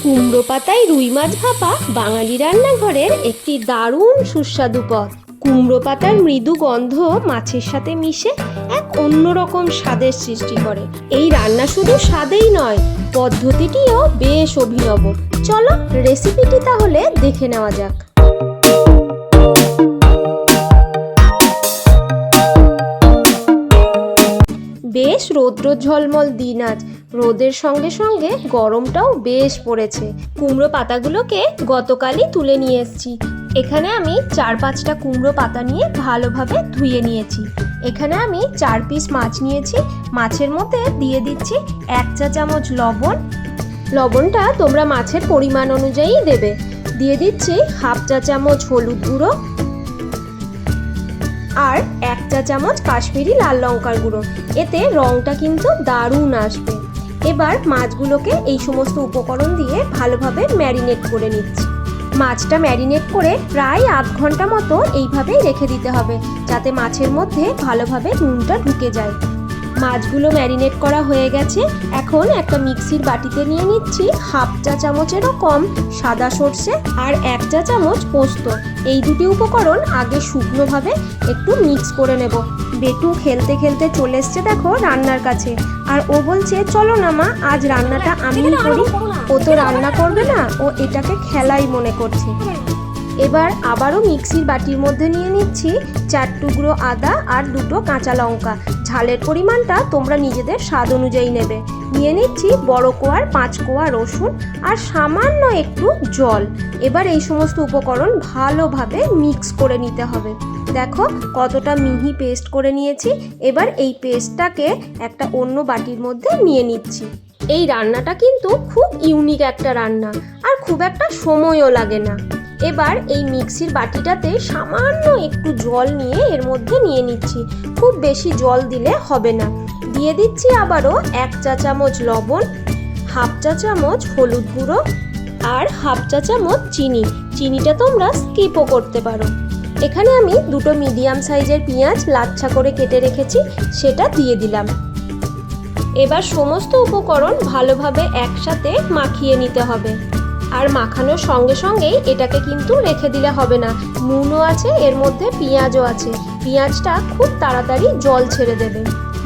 কুমড়ো পাতায় রুই মাছ ভাপা বাঙালি রান্নাঘরের একটি দারুণ সুস্বাদু পদ। কুমড়ো পাতার মৃদু গন্ধ মাছের সাথে মিশে এক অন্যরকম স্বাদের সৃষ্টি করে। এই রান্না শুধু স্বাদেই নয়, পদ্ধতিটিও বেশ অভিনব। চলো রেসিপিটি তাহলে দেখে নেওয়া যাক। বেশ রৌদ্রোজ্জ্বলমল দিন আজ, রোদের সঙ্গে সঙ্গে গরমটাও বেশ পড়েছে। কুমড়ো পাতাগুলোকে গতকালই তুলে নিয়ে এসেছি। এখানে আমি 4-5টা কুমড়ো পাতা নিয়ে ভালোভাবে ধুয়ে নিয়েছি। এখানে আমি 4 পিস মাছ নিয়েছি। মাছের মধ্যে দিয়ে দিচ্ছি 1 চা চামচ লবণ। লবণটা তোমরা মাছের পরিমাণ অনুযায়ী দেবে। দিয়ে দিচ্ছি 1/2 চা চামচ হলুদ গুঁড়ো আর 1 চা চামচ কাশ্মীরি লাল লঙ্কার গুঁড়ো। এতে রংটা কিন্তু দারুণ আসবে। এবার মাছগুলোকে এই সমস্ত উপকরণ দিয়ে ভালোভাবে ম্যারিনেট করে নিচ্ছি। মাছটা ম্যারিনেট করে প্রায় আধ ঘন্টা মতো এইভাবেই রেখে দিতে হবে, যাতে মাছের মধ্যে ভালোভাবে নুনটা ঢুকে যায়। মাছগুলো ম্যারিনেট করা হয়ে গেছে। এখন একটা মিক্সির বাটিতে নিয়ে নিচ্ছি 1/2 চা চামচেরও কম সাদা সর্ষে আর 1 চা চামচ পোস্ত। এই দুটি উপকরণ আগে শুকনোভাবে একটু মিক্স করে নেব। বেটু খেলতে খেলতে চলে এসছে দেখো রান্নার কাছে, আর ও বলছে চলো না মা, আজ রান্নাটা আমি করি। ও তো রান্না করবে না, ও এটাকে খেলাই মনে করছে। এবার আবারও মিক্সির বাটির মধ্যে নিয়ে নিচ্ছি 4 টুকরো আদা আর 2টো কাঁচা লঙ্কা। ঝালের পরিমাণটা তোমরা নিজেদের স্বাদ অনুযায়ী নেবে। নিয়ে নিচ্ছি বড় কোয়ার 5 কোয়া রসুন আর সামান্য একটু জল। এবার এই সমস্ত উপকরণ ভালোভাবে মিক্স করে নিতে হবে। দেখো কতটা মিহি পেস্ট করে নিয়েছি। এবার এই পেস্টটাকে একটা অন্য বাটির মধ্যে নিয়ে নিচ্ছি। এই রান্নাটা কিন্তু খুব ইউনিক একটা রান্না, আর খুব একটা সময়ও লাগে না। এবার এই মিক্সির বাটিটাতে সামান্য একটু জল নিয়ে এর মধ্যে নিয়ে নিচ্ছি। খুব বেশি জল দিলে হবে না। দিয়ে দিচ্ছি আবারও 1 চা চামচ লবণ, 1/2 চা চামচ হলুদ গুঁড়ো আর 1/2 চা চামচ চিনি। চিনিটা তোমরা স্কিপও করতে পারো। এখানে আমি 2টো মিডিয়াম সাইজের পেঁয়াজ লাচ্ছা করে কেটে রেখেছি, সেটা দিয়ে দিলাম। এবার সমস্ত উপকরণ ভালোভাবে একসাথে মাখিয়ে নিতে হবে। আর মাখানোর সঙ্গে সঙ্গেই এটাকে কিন্তু রেখে দিলে হবে না। নুনও আছে এর মধ্যে, পেঁয়াজও আছে। পেঁয়াজটা খুব তাড়াতাড়ি জল ছেড়ে দেবে।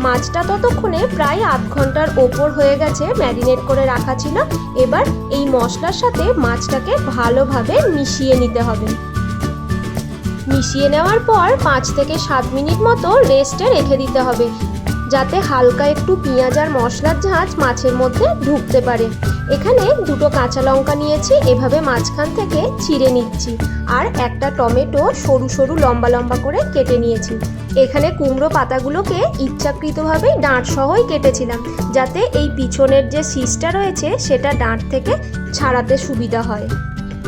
মাছটা ততক্ষণে প্রায় আধ ঘন্টার ওপর হয়ে গেছে ম্যারিনেট করে রাখা ছিল। এবার এই মশলার সাথে মাছটাকে ভালোভাবে মিশিয়ে নিতে হবে। মিশিয়ে নেওয়ার পর 5 থেকে 7 মিনিট মতো রেস্টে রেখে দিতে হবে, যাতে হালকা একটু পেঁয়াজ আর মশলার ঝাঁঝ মাছের মধ্যে ঢুকতে পারে। এখানে 2টো কাঁচা লঙ্কা নিয়েছি, এভাবে মাঝখান থেকে চিড়ে নিচ্ছি। আর একটা টমেটো সরু সরু লম্বা লম্বা করে কেটে নিয়েছি। এখানে কুমড়ো পাতাগুলোকে ইচ্ছাকৃতভাবে ডাঁট সহই কেটেছিলাম, যাতে এই পিছনের যে শীষটা রয়েছে সেটা ডাঁট থেকে ছাড়াতে সুবিধা হয়।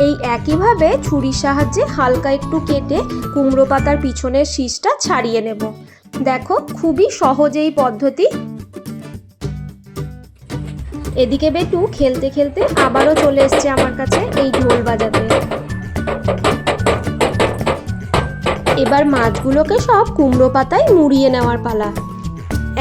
এই একইভাবে ছুরির সাহায্যে হালকা একটু কেটে কুমড়ো পাতার পিছনের শীষটা ছাড়িয়ে নেব। দেখো খুবই সহজ এই পদ্ধতি। এদিকে বেটু খেলতে খেলতে আবারও চলে এসছে আমার কাছে এই ঢোল বাজাতে। এবার মাছগুলোকে সব কুমড়ো পাতায় মুড়িয়ে নেওয়ার পালা।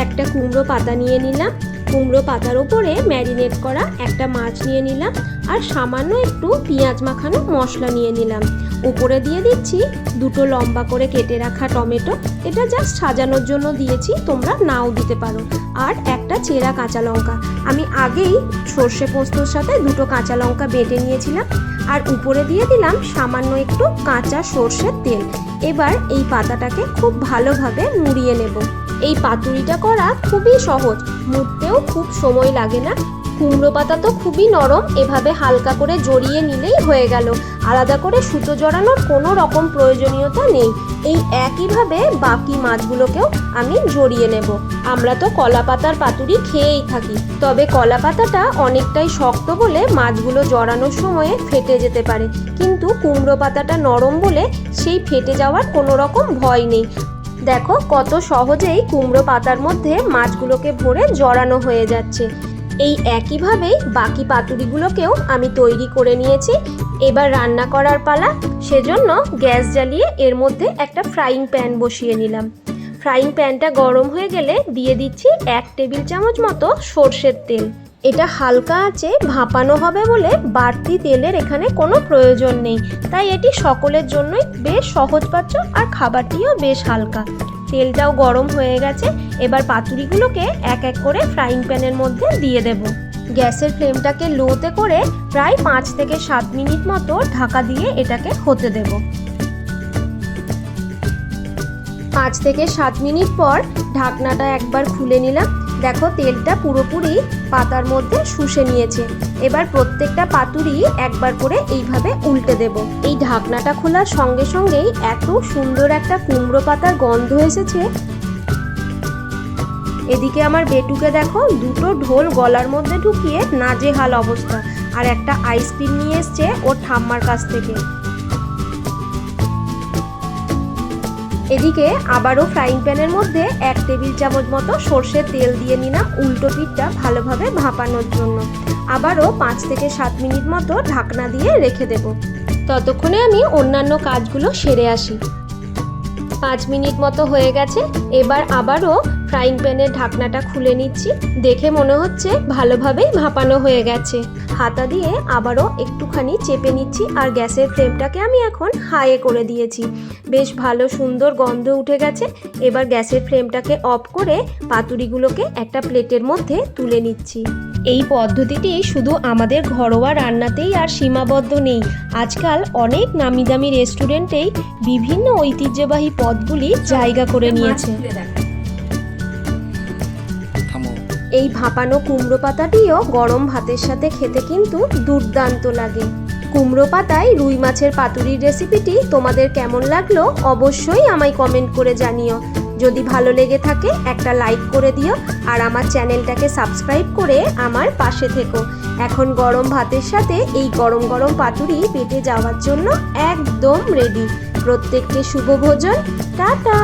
একটা কুমড়ো পাতা নিয়ে নিলাম, কুমড়ো পাতার উপরে ম্যারিনেট করা একটা মাছ নিয়ে নিলাম আর সামান্য একটু পেঁয়াজ মাখানো মশলা নিয়ে নিলাম। উপরে দিয়ে দিচ্ছি 2টো লম্বা করে কেটে রাখা টমেটো। এটা জাস্ট সাজানোর জন্য দিয়েছি, তোমরা নাও দিতে পারো। আর একটা চেরা কাঁচা লঙ্কা। আমি আগেই সর্ষে পোস্তর সাথে 2টো কাঁচা লঙ্কা বেটে নিয়েছিলাম। আর উপরে দিয়ে দিলাম সামান্য একটু কাঁচা সর্ষের তেল। এবার এই পাতাটাকে খুব ভালোভাবে মুড়িয়ে নেব। এই পাতুরিটা করা খুবই সহজ, মুড়তেও খুব সময় লাগে না। কুমড়ো পাতা তো খুবই নরম, এভাবে হালকা করে জড়িয়ে নিলেই হয়ে গেল। আলাদা করে সুতো জড়ানোর কোনো রকম প্রয়োজনীয়তা নেই। এই একইভাবে বাকি মাছগুলোকেও আমি জড়িয়ে নেব। আমরা তো কলা পাতার পাতুরি খেয়েই থাকি, তবে কলা পাতাটা অনেকটাই শক্ত বলে মাছগুলো জড়ানোর সময়ে ফেটে যেতে পারে, কিন্তু কুমড়ো পাতাটা নরম বলে সেই ফেটে যাওয়ার কোনো রকম ভয় নেই। দেখো কত সহজেই কুমড়ো পাতার মধ্যে মাছগুলোকে ভরে জড়ানো হয়ে যাচ্ছে। এই একইভাবেই বাকি পাতুরিগুলোকেও আমি তৈরি করে নিয়েছি। এবার রান্না করার পালা। সেজন্য গ্যাস জ্বালিয়ে এর মধ্যে একটা ফ্রাইং প্যান বসিয়ে নিলাম। ফ্রাইং প্যানটা গরম হয়ে গেলে দিয়ে দিচ্ছি 1 টেবিল চামচ মতো সর্ষের তেল। এটা হালকা আঁচে ভাপানো হবে বলে বাড়তি তেলের এখানে কোনো প্রয়োজন নেই, তাই এটি সকলের জন্যই বেশ সহজপাচ্য আর খাবারটিও বেশ হালকা। তেলটাও গরম হয়ে গেছে, এবার পাতুরিগুলোকে এক এক করে ফ্রাইং প্যানের মধ্যে দিয়ে দেব। গ্যাসের ফ্লেমটাকে লোতে করে প্রায় 5 থেকে 7 মিনিট মতো ঢাকা দিয়ে এটাকে হতে দেব। 5 থেকে 7 মিনিট পর ঢাকনাটা একবার খুলে নিলাম। দেখো তেলটা পুরোপুরি পাতার মধ্যে শুষে নিয়েছে। এবার প্রত্যেকটা পাতুরি একবার করে এইভাবে উল্টে দেব। এই ঢাকনাটা খোলার সঙ্গে সঙ্গেই এত সুন্দর একটা কুমড়ো পাতার গন্ধ এসেছে। এদিকে আমার বেটুকে দেখো দুটো ঢোল গলার মধ্যে ঢুকিয়ে নাজেহাল অবস্থা, আর একটা আইসক্রিম নিয়ে এসছে ওর ঠাম্মার কাছ থেকে। এদিকে আবারও ফ্রাইং প্যানের মধ্যে 1 টেবিল চামচ মতো সর্ষের তেল দিয়ে নিলাম উল্টো পিঠটা ভালোভাবে ভাপানোর জন্য। আবারও 5 থেকে 7 মিনিট মতো ঢাকনা দিয়ে রেখে দেব। ততক্ষণে আমি অন্যান্য কাজগুলো সেরে আসি। 5 মিনিট মতো হয়ে গেছে। এবার আবারও ফ্রাইং প্যানের ঢাকনাটা খুলে নিচ্ছি। দেখে মনে হচ্ছে ভালোভাবেই ভাপানো হয়ে গেছে। হাতা দিয়ে আবারও একটুখানি চেপে নিচ্ছি, আর গ্যাসের ফ্লেমটাকে আমি এখন হাইয়ে করে দিয়েছি। বেশ ভালো সুন্দর গন্ধ উঠে গেছে। এবার গ্যাসের ফ্লেমটাকে অফ করে পাতুরিগুলোকে একটা প্লেটের মধ্যে তুলে নিচ্ছি। এই পদ্ধতিটি শুধু আমাদের ঘরোয়া রান্নাতেই আর সীমাবদ্ধ নেই। আজকাল অনেক নামি দামি রেস্টুরেন্টেই বিভিন্ন ঐতিহ্যবাহী পদগুলি জায়গা করে নিয়েছে। এই ভাপানো কুমড়ো পাতাটিও গরম ভাতের সাথে খেতে কিন্তু দুর্দান্ত লাগে। কুমড়ো পাতায় রুই মাছের পাতুরির রেসিপিটি তোমাদের কেমন লাগলো অবশ্যই আমায় কমেন্ট করে জানিও। যদি ভালো লেগে থাকে একটা লাইক করে দিও, আর আমার চ্যানেলটাকে সাবস্ক্রাইব করে আমার পাশে থেকো। এখন গরম ভাতের সাথে এই গরম গরম পাতুরি পেটে যাওয়ার জন্য একদম রেডি। প্রত্যেককে শুভ ভোজন। টাটা।